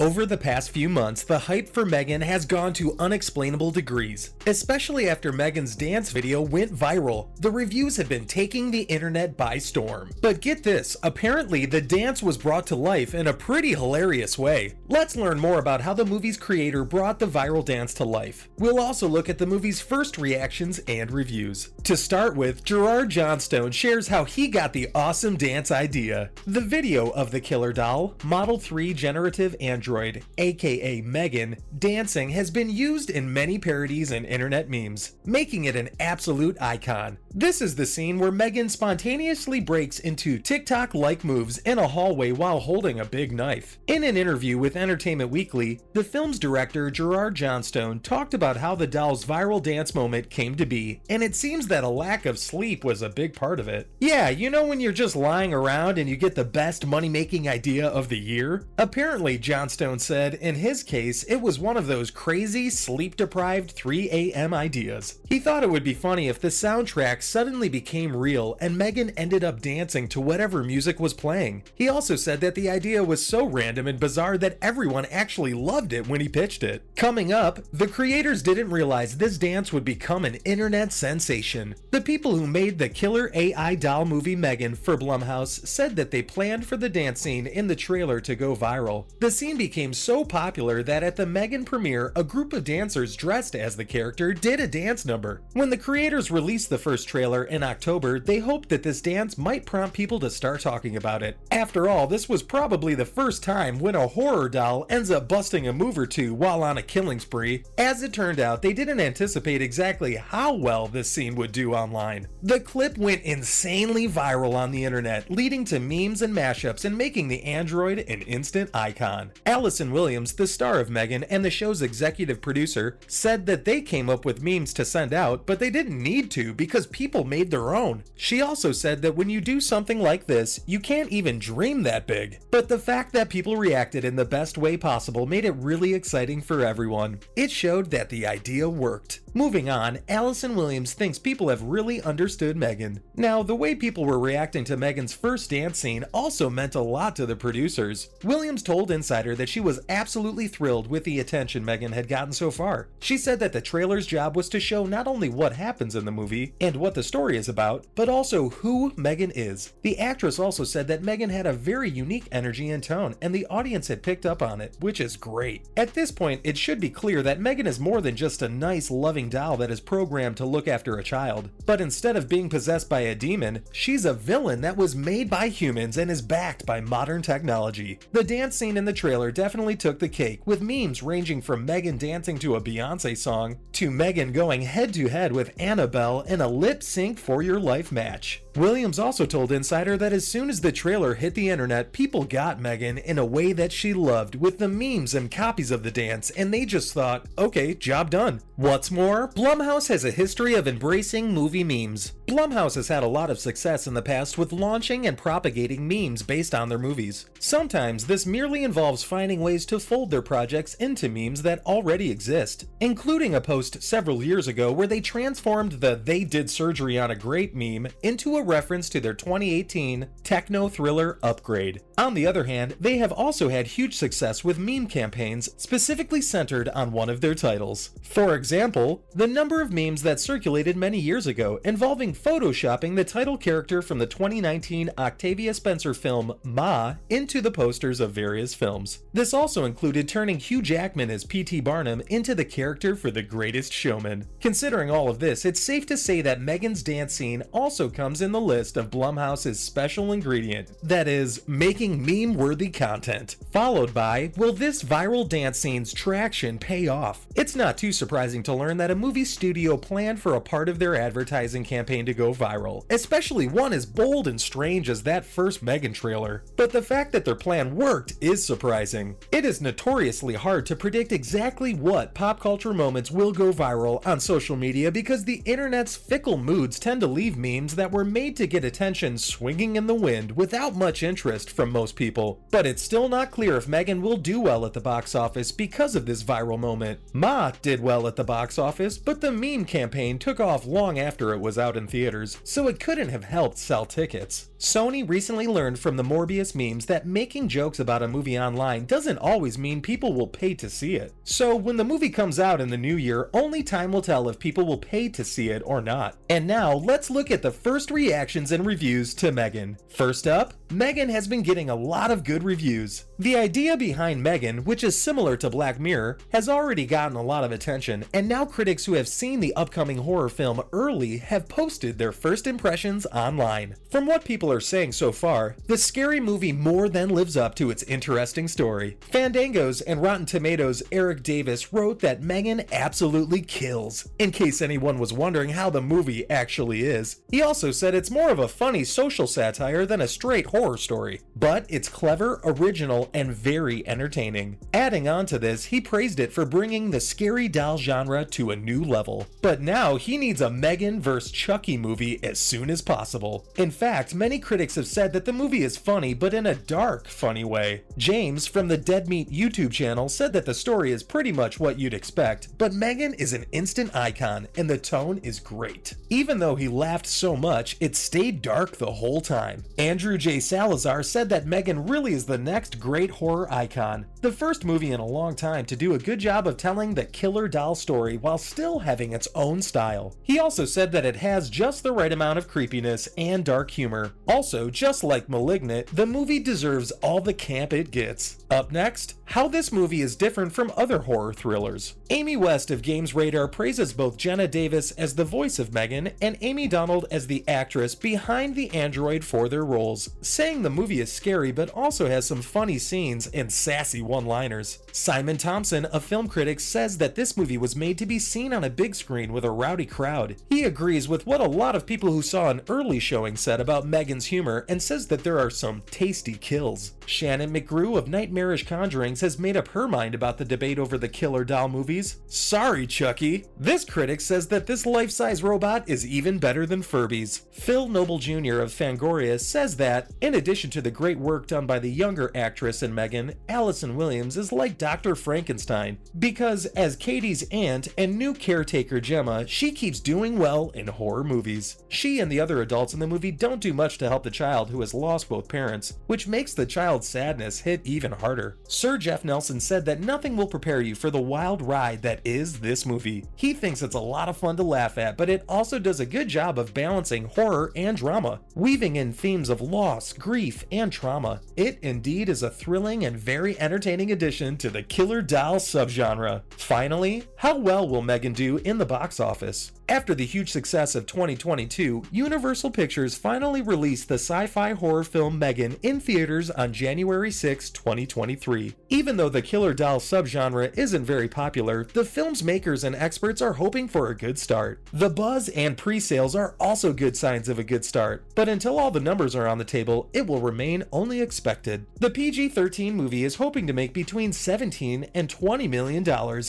Over the past few months, the hype for M3GAN has gone to unexplainable degrees. Especially after M3GAN's dance video went viral, the reviews have been taking the internet by storm. But get this, apparently the dance was brought to life in a pretty hilarious way. Let's learn more about how the movie's creator brought the viral dance to life. We'll also look at the movie's first reactions and reviews. To start with, Gerard Johnstone shares how he got the awesome dance idea. The video of the killer doll, Model 3 generative android, aka M3GAN, dancing has been used in many parodies and internet memes, making it an absolute icon. This is the scene where M3GAN spontaneously breaks into TikTok-like moves in a hallway while holding a big knife. In an interview with Entertainment Weekly, the film's director Gerard Johnstone talked about how the doll's viral dance moment came to be, and it seems that a lack of sleep was a big part of it. Yeah, you know when you're just lying around and you get the best money-making idea of the year? Apparently, Johnstone said in his case it was one of those crazy, sleep-deprived 3 a.m. ideas. He thought it would be funny if the soundtrack suddenly became real and M3GAN ended up dancing to whatever music was playing. He also said that the idea was so random and bizarre that everyone actually loved it when he pitched it. Coming up, the creators didn't realize this dance would become an internet sensation. The people who made the killer AI doll movie M3GAN for Blumhouse said that they planned for the dance scene in the trailer to go viral. The scene became so popular that at the M3GAN premiere, a group of dancers dressed as the character did a dance number. When the creators released the first trailer in October, they hoped that this dance might prompt people to start talking about it. After all, this was probably the first time when a horror doll ends up busting a move or two while on a killing spree. As it turned out, they didn't anticipate exactly how well this scene would do online. The clip went insanely viral on the internet, leading to memes and mashups and making the android an instant icon. Allison Williams, the star of M3GAN and the show's executive producer, said that they came up with memes to send out, but they didn't need to because people made their own. She also said that when you do something like this, you can't even dream that big. But the fact that people reacted in the best way possible made it really exciting for everyone. It showed that the idea worked. Moving on, Allison Williams thinks people have really understood M3GAN. Now, the way people were reacting to M3GAN's first dance scene also meant a lot to the producers. Williams told Insider that she was absolutely thrilled with the attention M3GAN had gotten so far. She said that the trailer's job was to show not only what happens in the movie and what the story is about, but also who M3GAN is. The actress also said that M3GAN had a very unique energy and tone, and the audience had picked up on it, which is great. At this point, it should be clear that M3GAN is more than just a nice, loving doll that is programmed to look after a child. But instead of being possessed by a demon, she's a villain that was made by humans and is backed by modern technology. The dance scene in the trailer definitely took the cake, with memes ranging from M3GAN dancing to a Beyonce song, to M3GAN going head-to-head with Annabelle in a lip-sync for your life match. Williams also told Insider that as soon as the trailer hit the internet, people got M3GAN in a way that she loved, with the memes and copies of the dance, and they just thought, okay, job done. What's more, Blumhouse has a history of embracing movie memes. Blumhouse has had a lot of success in the past with launching and propagating memes based on their movies. Sometimes this merely involves finding ways to fold their projects into memes that already exist, including a post several years ago where they transformed the "they did surgery on a great" meme into a reference to their 2018 techno thriller Upgrade. On the other hand, they have also had huge success with meme campaigns specifically centered on one of their titles. For example, the number of memes that circulated many years ago involving photoshopping the title character from the 2019 Octavia Spencer film Ma into the posters of various films. This also included turning Hugh Jackman as P.T. Barnum into the character for The Greatest Showman. Considering all of this, it's safe to say that M3GAN's dance scene also comes in the list of Blumhouse's special ingredient, that is, making meme-worthy content. Followed by, will this viral dance scene's traction pay off? It's not too surprising to learn that a movie studio planned for a part of their advertising campaign to go viral, especially one as bold and strange as that first M3GAN trailer. But the fact that their plan worked is surprising. It is notoriously hard to predict exactly what pop culture moments will go viral on social media because the internet's fickle moods tend to leave memes that were made made to get attention swinging in the wind without much interest from most people. But it's still not clear if M3GAN will do well at the box office because of this viral moment. Ma did well at the box office, but the meme campaign took off long after it was out in theaters, so it couldn't have helped sell tickets. Sony recently learned from the Morbius memes that making jokes about a movie online doesn't always mean people will pay to see it. So when the movie comes out in the new year, only time will tell if people will pay to see it or not. And now let's look at the first reactions and reviews to M3GAN. First up, M3GAN has been getting a lot of good reviews. The idea behind M3GAN, which is similar to Black Mirror, has already gotten a lot of attention, and now critics who have seen the upcoming horror film early have posted their first impressions online. From what people are saying so far, the scary movie more than lives up to its interesting story. Fandango's and Rotten Tomatoes' Eric Davis wrote that M3GAN absolutely kills, in case anyone was wondering how the movie actually is. He also said it's more of a funny social satire than a straight horror story, but it's clever, original, and very entertaining. Adding on to this, he praised it for bringing the scary doll genre to a new level. But now he needs a M3GAN vs. Chucky movie as soon as possible. In fact, many critics have said that the movie is funny, but in a dark, funny way. James from the Dead Meat YouTube channel said that the story is pretty much what you'd expect, but M3GAN is an instant icon and the tone is great. Even though he laughed so much, it stayed dark the whole time. Andrew J. Salazar said that M3GAN really is the next great horror icon, the first movie in a long time to do a good job of telling the killer doll story while still having its own style. He also said that it has just the right amount of creepiness and dark humor. Also, just like Malignant, the movie deserves all the camp it gets. Up next, how this movie is different from other horror thrillers. Amy West of Games Radar praises both Jenna Davis as the voice of M3GAN and Amy Donald as the actress behind the android for their roles, saying the movie is scary but also has some funny scenes and sassy one-liners. Simon Thompson, a film critic, says that this movie was made to be seen on a big screen with a rowdy crowd. He agrees with what a lot of people who saw an early showing said about M3GAN's humor and says that there are some tasty kills. Shannon McGrew of Nightmarish Conjurings has made up her mind about the debate over the killer doll movies. Sorry, Chucky. This critic says that this life-size robot is even better than Furby's. Phil Noble Jr. of Fangoria says that, in addition to the great work done by the younger actress in M3GAN, Allison Williams is like Dr. Frankenstein, because as Katie's aunt and new caretaker Gemma, she keeps doing well in horror movies. She and the other adults in the movie don't do much to help the child who has lost both parents, which makes the child's sadness hit even harder. Sir Jeff Nelson said that nothing will prepare you for the wild ride that is this movie. He thinks it's a lot of fun to laugh at, but it also does a good job of balancing horror and drama, weaving in themes of loss, grief, and trauma. It indeed is a thrilling and very entertaining addition to the killer doll subgenre. Finally, how well will M3GAN do in the box office? After the huge success of 2022, Universal Pictures finally released the sci-fi horror film M3GAN in theaters on January 6, 2023. Even though the killer doll subgenre isn't very popular, the film's makers and experts are hoping for a good start. The buzz and pre-sales are also good signs of a good start, but until all the numbers are on the table, it will remain only expected. The PG-13 movie is hoping to make between $17 and $20 million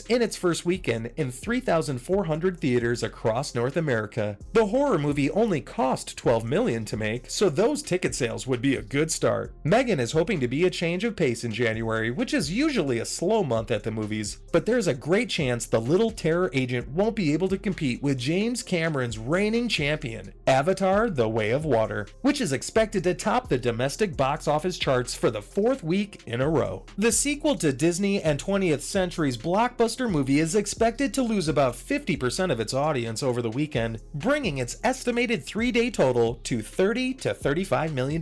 in its first weekend in 3,400 theaters across North America. The horror movie only cost $12 million to make, so those ticket sales would be a good start. M3GAN is hoping to be a change of pace in January, which is usually a slow month at the movies, but there's a great chance the little terror agent won't be able to compete with James Cameron's reigning champion, Avatar: The Way of Water, which is expected to top the domestic box office charts for the fourth week in a row. The sequel to Disney and 20th Century's blockbuster movie is expected to lose about 50% of its audience over the weekend, bringing its estimated 3-day total to $30 to $35 million.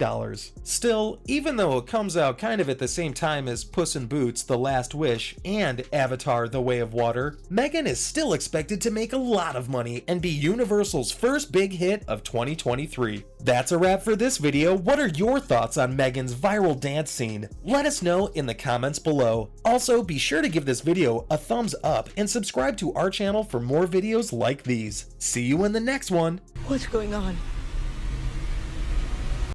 Still, even though it comes out kind of at the same time as Puss in Boots: The Last Wish and Avatar: The Way of Water, M3GAN is still expected to make a lot of money and be Universal's first big hit of 2023. That's a wrap for this video. What are your thoughts on M3GAN's viral dance scene? Let us know in the comments below. Also, be sure to give this video a thumbs up and subscribe to our channel for more videos like these. See you in the next one. What's going on?